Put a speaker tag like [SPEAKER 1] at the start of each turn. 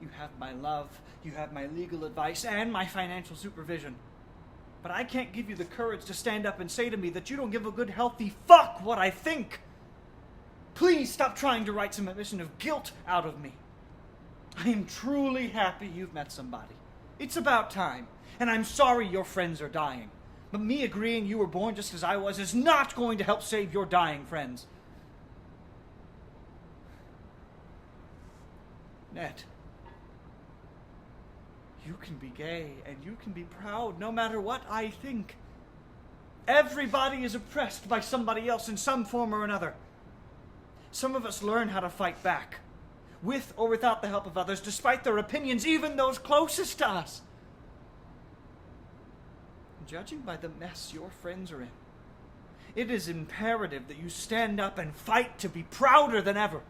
[SPEAKER 1] You have my love, you have my legal advice, and my financial supervision. But I can't give you the courage to stand up and say to me that you don't give a good, healthy fuck what I think. Please stop trying to write some admission of guilt out of me. I am truly happy you've met somebody. It's about time, and I'm sorry your friends are dying. But me agreeing you were born just as I was is not going to help save your dying friends. Ned, you can be gay and you can be proud no matter what I think. Everybody is oppressed by somebody else in some form or another. Some of us learn how to fight back, with or without the help of others, despite their opinions, even those closest to us. Judging by the mess your friends are in, it is imperative that you stand up and fight to be prouder than ever.